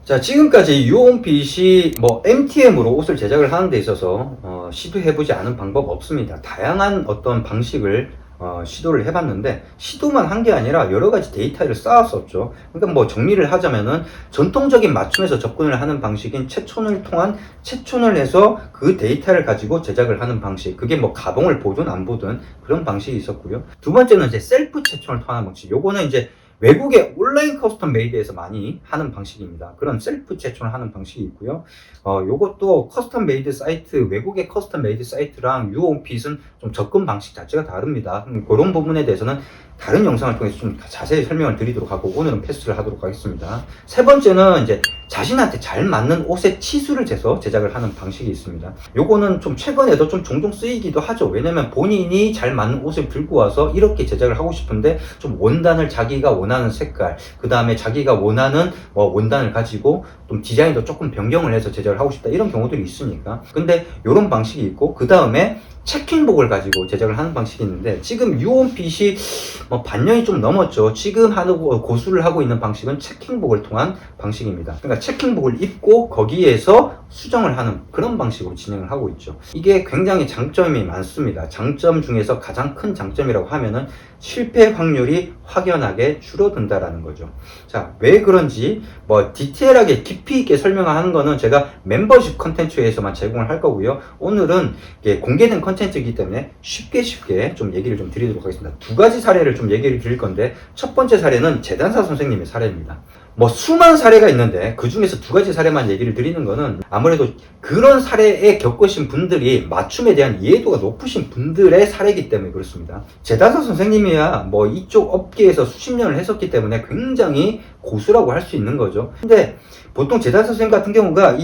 자, 지금까지 유온핏이 MTM으로 옷을 제작을 하는 데 있어서 시도해보지 않은 방법 없습니다. 다양한 어떤 방식을 시도를 해봤는데, 시도만 한 게 아니라 여러 가지 데이터를 쌓았었죠. 그러니까 정리를 하자면은 전통적인 맞춤에서 접근을 하는 방식인 채촌을 통한 채촌을 해서 그 데이터를 가지고 제작을 하는 방식, 그게 가봉을 보든 안 보든 그런 방식이 있었고요. 두 번째는 이제 셀프 채촌을 통하는 방식. 요거는 이제 외국의 온라인 커스텀 메이드에서 많이 하는 방식입니다. 그런 셀프 채촌을 하는 방식이 있고요. 요것도 커스텀 메이드 사이트, 외국의 커스텀 메이드 사이트랑 유온핏은 좀 접근 방식 자체가 다릅니다. 그런 부분에 대해서는 다른 영상을 통해서 좀 자세히 설명을 드리도록 하고, 오늘은 패스를 하도록 하겠습니다. 세 번째는 이제 자신한테 잘 맞는 옷의 치수를 재서 제작을 하는 방식이 있습니다. 요거는 좀 최근에도 좀 종종 쓰이기도 하죠. 왜냐면 본인이 잘 맞는 옷을 들고 와서 이렇게 제작을 하고 싶은데, 좀 원단을 자기가 원하는 색깔, 그 다음에 자기가 원하는 원단을 가지고 좀 디자인도 조금 변경을 해서 제작을 하고 싶다, 이런 경우들이 있으니까. 근데 요런 방식이 있고, 그 다음에 체킹복을 가지고 제작을 하는 방식이 있는데, 지금 유온핏이 반년이 좀 넘었죠. 지금 고수를 하고 있는 방식은 체킹복을 통한 방식입니다. 그러니까 체킹복을 입고 거기에서 수정을 하는 그런 방식으로 진행을 하고 있죠. 이게 굉장히 장점이 많습니다. 장점 중에서 가장 큰 장점이라고 하면은 실패 확률이 확연하게 줄어든다라는 거죠. 자, 왜 그런지 디테일하게 깊이 있게 설명하는 거는 제가 멤버십 컨텐츠에서만 제공을 할 거고요. 오늘은 공개된 컨텐츠이기 때문에 쉽게 좀 얘기를 좀 드리도록 하겠습니다. 두 가지 사례를 좀 얘기를 드릴 건데, 첫 번째 사례는 재단사 선생님의 사례입니다. 수많은 사례가 있는데 그 중에서 두 가지 사례만 얘기를 드리는 거는, 아무래도 그런 사례에 겪으신 분들이 맞춤에 대한 이해도가 높으신 분들의 사례이기 때문에 그렇습니다. 재단사 선생님이야 이쪽 업계에서 수십 년을 했었기 때문에 굉장히 고수라고 할 수 있는 거죠. 근데 보통 재단사 선생님 같은 경우가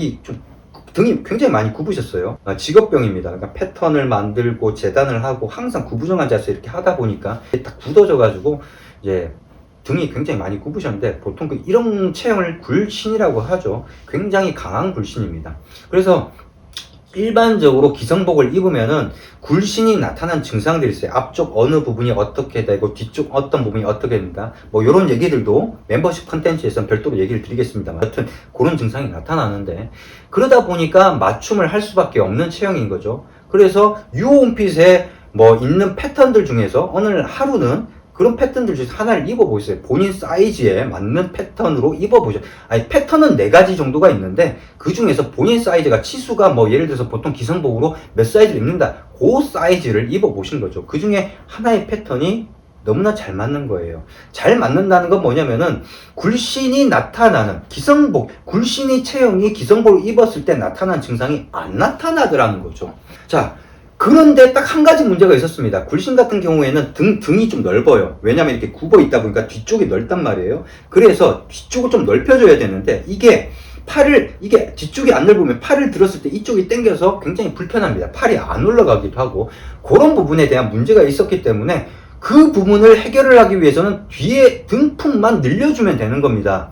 등이 굉장히 많이 굽으셨어요. 직업병입니다. 그러니까 패턴을 만들고 재단을 하고 항상 구부정한 자세 이렇게 하다 보니까 딱 굳어져 가지고 이제 등이 굉장히 많이 굽으셨는데, 보통 이런 체형을 굴신이라고 하죠. 굉장히 강한 굴신입니다. 그래서 일반적으로 기성복을 입으면은 굴신이 나타난 증상들이 있어요. 앞쪽 어느 부분이 어떻게 되고 뒤쪽 어떤 부분이 어떻게 된다, 이런 얘기들도 멤버십 컨텐츠에서는 별도로 얘기를 드리겠습니다만, 여튼 그런 증상이 나타나는데, 그러다 보니까 맞춤을 할 수밖에 없는 체형인 거죠. 그래서 유온핏에 있는 패턴들 중에서 오늘 하루는 그런 패턴들 중에서 하나를 입어보세요. 본인 사이즈에 맞는 패턴으로 입어보죠. 패턴은 4가지 정도가 있는데, 그 중에서 본인 사이즈가 치수가 예를 들어서 보통 기성복으로 몇 사이즈를 입는다, 그 사이즈를 입어보신 거죠. 그 중에 하나의 패턴이 너무나 잘 맞는 거예요. 잘 맞는다는 건 뭐냐면은, 굴신이 나타나는 기성복, 굴신이 체형이 기성복을 입었을 때 나타난 증상이 안 나타나더라는 거죠. 자, 그런데 딱 한 가지 문제가 있었습니다. 굴신 같은 경우에는 등이 좀 넓어요. 왜냐면 이렇게 굽어 있다 보니까 뒤쪽이 넓단 말이에요. 그래서 뒤쪽을 좀 넓혀줘야 되는데, 이게 뒤쪽이 안 넓으면 팔을 들었을 때 이쪽이 당겨서 굉장히 불편합니다. 팔이 안 올라가기도 하고, 그런 부분에 대한 문제가 있었기 때문에 그 부분을 해결을 하기 위해서는 뒤에 등품만 늘려주면 되는 겁니다.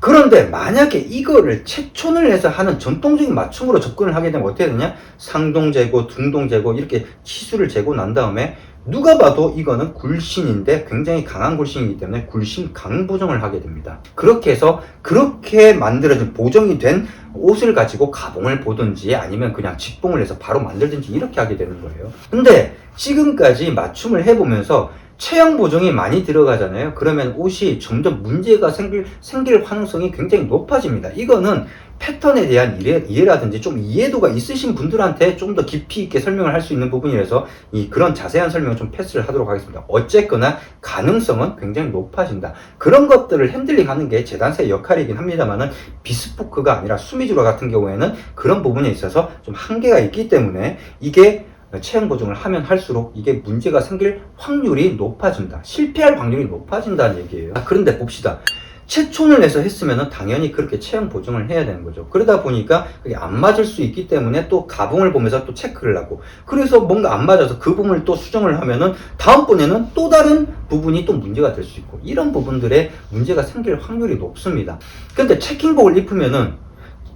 그런데 만약에 이거를 채촌을 해서 하는 전통적인 맞춤으로 접근을 하게 되면 어떻게 되냐? 상동 재고, 등동 재고 이렇게 치수를 재고 난 다음에 누가 봐도 이거는 굴신인데 굉장히 강한 굴신이기 때문에 굴신 강보정을 하게 됩니다. 그렇게 해서 그렇게 만들어진 보정이 된 옷을 가지고 가봉을 보든지 아니면 그냥 직봉을 해서 바로 만들든지 이렇게 하게 되는 거예요. 근데 지금까지 맞춤을 해보면서 체형 보정이 많이 들어가잖아요. 그러면 옷이 점점 문제가 생길 가능성이 굉장히 높아집니다. 이거는 패턴에 대한 이해라든지 좀 이해도가 있으신 분들한테 좀 더 깊이 있게 설명을 할 수 있는 부분이라서 그런 자세한 설명을 좀 패스를 하도록 하겠습니다. 어쨌거나 가능성은 굉장히 높아진다. 그런 것들을 핸들링하는 게 재단사의 역할이긴 합니다만은, 비스포크가 아니라 수미주로 같은 경우에는 그런 부분에 있어서 좀 한계가 있기 때문에 이게 체형 보정을 하면 할수록 이게 문제가 생길 확률이 높아진다. 실패할 확률이 높아진다는 얘기예요. 그런데 봅시다. 채촌을 해서 했으면 당연히 그렇게 체형 보정을 해야 되는 거죠. 그러다 보니까 그게 안 맞을 수 있기 때문에 또 가봉을 보면서 또 체크를 하고, 그래서 뭔가 안 맞아서 그 부분을 또 수정을 하면은 다음번에는 또 다른 부분이 또 문제가 될 수 있고, 이런 부분들에 문제가 생길 확률이 높습니다. 근데 체킹복을 입으면은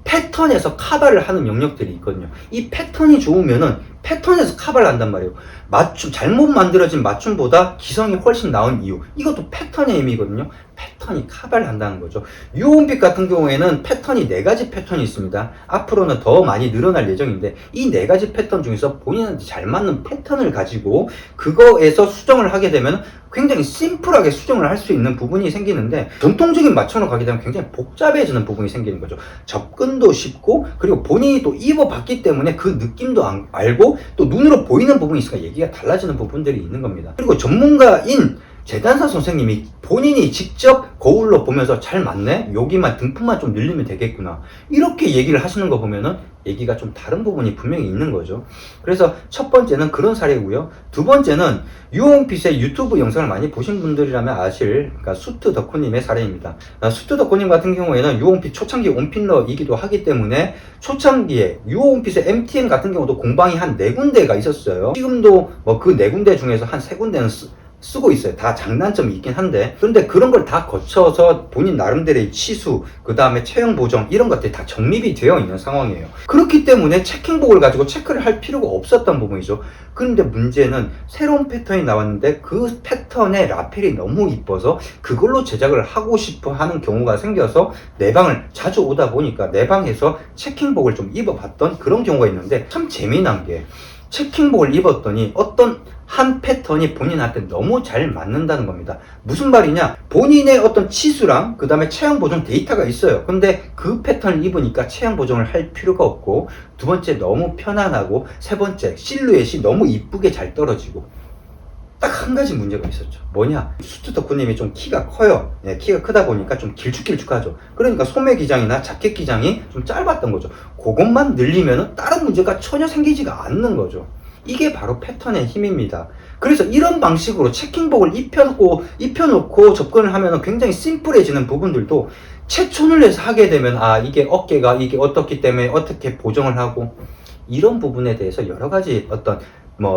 패턴에서 커버를 하는 영역들이 있거든요. 이 패턴이 좋으면은 패턴에서 카바를 한단 말이에요. 맞춤, 잘못 만들어진 맞춤보다 기성이 훨씬 나은 이유. 이것도 패턴의 의미거든요. 패턴이 카바를 한다는 거죠. 유온핏 같은 경우에는 패턴이 4가지 패턴이 있습니다. 앞으로는 더 많이 늘어날 예정인데 이 4가지 패턴 중에서 본인한테 잘 맞는 패턴을 가지고 그거에서 수정을 하게 되면 굉장히 심플하게 수정을 할 수 있는 부분이 생기는데, 전통적인 맞춰로 가게 되면 굉장히 복잡해지는 부분이 생기는 거죠. 접근도 쉽고, 그리고 본인이 또 입어봤기 때문에 그 느낌도 알고 또 눈으로 보이는 부분이 있으니까 얘기가 달라지는 부분들이 있는 겁니다. 그리고 전문가인 재단사 선생님이 본인이 직접 거울로 보면서 잘 맞네? 여기만 등품만 좀 늘리면 되겠구나, 이렇게 얘기를 하시는 거 보면은 얘기가 좀 다른 부분이 분명히 있는 거죠. 그래서 첫 번째는 그런 사례고요. 두 번째는 유온핏의 유튜브 영상을 많이 보신 분들이라면 아실, 그러니까 수트 덕후님의 사례입니다. 수트 덕후님 같은 경우에는 유온핏 초창기 온필러이기도 하기 때문에 초창기에 유온핏의 MTM 같은 경우도 공방이 한 4군데가 있었어요. 지금도 뭐 그 4군데 중에서 한 3군데는 쓰고 있어요. 다 장단점이 있긴 한데, 그런데 그런 걸 다 거쳐서 본인 나름대로의 치수, 그 다음에 체형 보정, 이런 것들이 다 정립이 되어 있는 상황이에요. 그렇기 때문에 체킹복을 가지고 체크를 할 필요가 없었던 부분이죠. 그런데 문제는 새로운 패턴이 나왔는데 그 패턴의 라펠이 너무 이뻐서 그걸로 제작을 하고 싶어 하는 경우가 생겨서 내 방을 자주 오다 보니까 내 방에서 체킹복을 좀 입어봤던 그런 경우가 있는데, 참 재미난 게 체킹복을 입었더니 어떤 한 패턴이 본인한테 너무 잘 맞는다는 겁니다. 무슨 말이냐? 본인의 어떤 치수랑 그 다음에 체형 보정 데이터가 있어요. 근데 그 패턴을 입으니까 체형 보정을 할 필요가 없고, 두 번째 너무 편안하고, 세 번째 실루엣이 너무 이쁘게 잘 떨어지고, 딱 한 가지 문제가 있었죠. 뭐냐? 수트 덕후님이 좀 키가 커요. 네, 키가 크다 보니까 좀 길쭉길쭉하죠. 그러니까 소매 기장이나 자켓 기장이 좀 짧았던 거죠. 그것만 늘리면 다른 문제가 전혀 생기지가 않는 거죠. 이게 바로 패턴의 힘입니다. 그래서 이런 방식으로 체킹복을 입혀놓고 접근을 하면 굉장히 심플해지는 부분들도 체촌을 해서 하게 되면, 이게 어깨가 이게 어떻기 때문에 어떻게 보정을 하고, 이런 부분에 대해서 여러 가지 어떤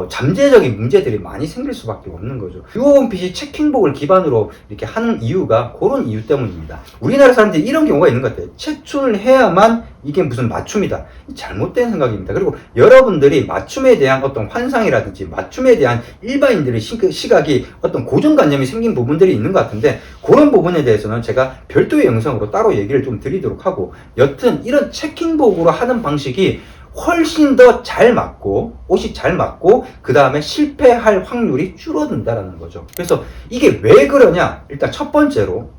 잠재적인 문제들이 많이 생길 수밖에 없는 거죠. 유온핏이 체킹복을 기반으로 이렇게 하는 이유가 그런 이유 때문입니다. 우리나라 사람들이 이런 경우가 있는 것 같아요. 체춘을 해야만 이게 무슨 맞춤이다. 잘못된 생각입니다. 그리고 여러분들이 맞춤에 대한 어떤 환상이라든지 맞춤에 대한 일반인들의 시각이 어떤 고정관념이 생긴 부분들이 있는 것 같은데, 그런 부분에 대해서는 제가 별도의 영상으로 따로 얘기를 좀 드리도록 하고, 여튼 이런 체킹복으로 하는 방식이 훨씬 더 잘 맞고, 옷이 잘 맞고, 그 다음에 실패할 확률이 줄어든다라는 거죠. 그래서 이게 왜 그러냐? 일단 첫 번째로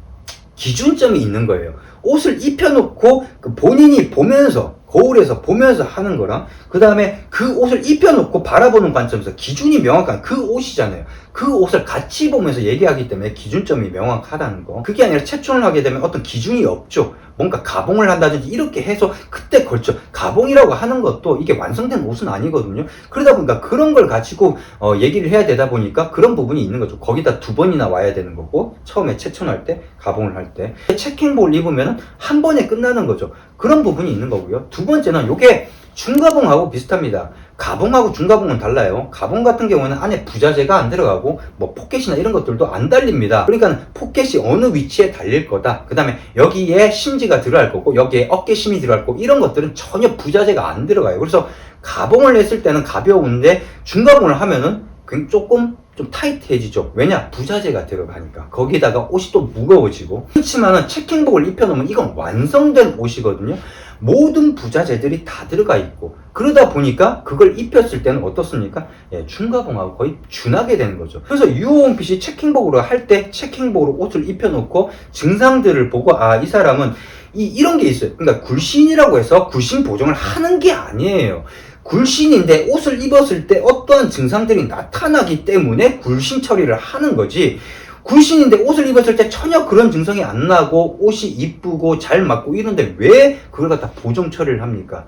기준점이 있는 거예요. 옷을 입혀놓고 본인이 보면서, 거울에서 보면서 하는 거랑, 그 다음에 그 옷을 입혀놓고 바라보는 관점에서 기준이 명확한 그 옷이잖아요. 그 옷을 같이 보면서 얘기하기 때문에 기준점이 명확하다는 거. 그게 아니라 체촌을 하게 되면 어떤 기준이 없죠. 뭔가 가봉을 한다든지 이렇게 해서 그때 걸쳐. 가봉이라고 하는 것도 이게 완성된 옷은 아니거든요. 그러다 보니까 그런 걸 가지고 얘기를 해야 되다 보니까 그런 부분이 있는 거죠. 거기다 2번이나 와야 되는 거고, 처음에 체촌할 때, 가봉을 할 때. 체킹복을 입으면 한 번에 끝나는 거죠. 그런 부분이 있는 거고요. 두 번째는 이게 중가봉하고 비슷합니다. 가봉하고 중가봉은 달라요. 가봉 같은 경우는 안에 부자재가 안 들어가고 포켓이나 이런 것들도 안 달립니다. 그러니까 포켓이 어느 위치에 달릴 거다, 그 다음에 여기에 심지가 들어갈 거고 여기에 어깨심이 들어갈 거고, 이런 것들은 전혀 부자재가 안 들어가요. 그래서 가봉을 했을 때는 가벼운데 중가봉을 하면은 조금 좀 타이트해지죠. 왜냐? 부자재가 들어가니까. 거기다가 옷이 또 무거워지고. 그렇지만은 체킹복을 입혀놓으면 이건 완성된 옷이거든요. 모든 부자재들이 다 들어가 있고, 그러다 보니까 그걸 입혔을 때는 어떻습니까? 중가봉하고 거의 준하게 되는 거죠. 그래서 유온핏이 체킹복으로 할 때 체킹복으로 옷을 입혀놓고 증상들을 보고, 이 사람은 이런 게 있어요. 그러니까 굴신이라고 해서 굴신 보정을 하는 게 아니에요. 굴신인데 옷을 입었을 때 어떠한 증상들이 나타나기 때문에 굴신 처리를 하는 거지, 굴신인데 옷을 입었을 때 전혀 그런 증상이 안 나고 옷이 이쁘고 잘 맞고 이런데 왜 그걸 갖다 보정 처리를 합니까?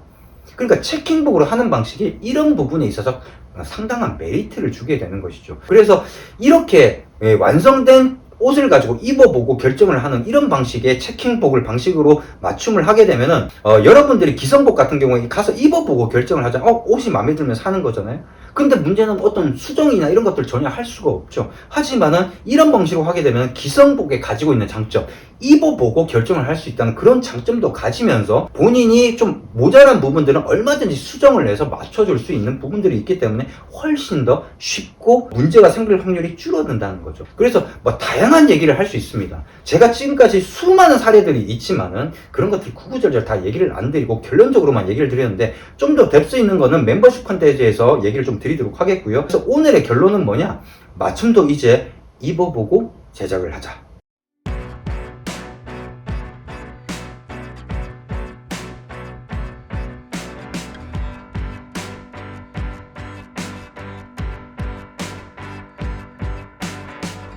그러니까 체킹복으로 하는 방식이 이런 부분에 있어서 상당한 메리트를 주게 되는 것이죠. 그래서 이렇게 완성된 옷을 가지고 입어보고 결정을 하는 이런 방식의 체킹복을 방식으로 맞춤을 하게 되면은 여러분들이 기성복 같은 경우에 가서 입어보고 결정을 하잖아요. 옷이 마음에 들면 사는 거잖아요. 근데 문제는 어떤 수정이나 이런 것들 전혀 할 수가 없죠. 하지만은 이런 방식으로 하게 되면 기성복에 가지고 있는 장점, 입어보고 결정을 할 수 있다는 그런 장점도 가지면서 본인이 좀 모자란 부분들은 얼마든지 수정을 해서 맞춰줄 수 있는 부분들이 있기 때문에 훨씬 더 쉽고 문제가 생길 확률이 줄어든다는 거죠. 그래서 뭐 다양한 얘기를 할 수 있습니다. 제가 지금까지 수많은 사례들이 있지만은 그런 것들 구구절절 다 얘기를 안 드리고 결론적으로만 얘기를 드렸는데, 좀 더 뎁스 있는 거는 멤버십 컨텐츠에서 얘기를 좀 드리도록 하겠고요. 그래서 오늘의 결론은 뭐냐? 맞춤도 이제 입어보고 제작을 하자.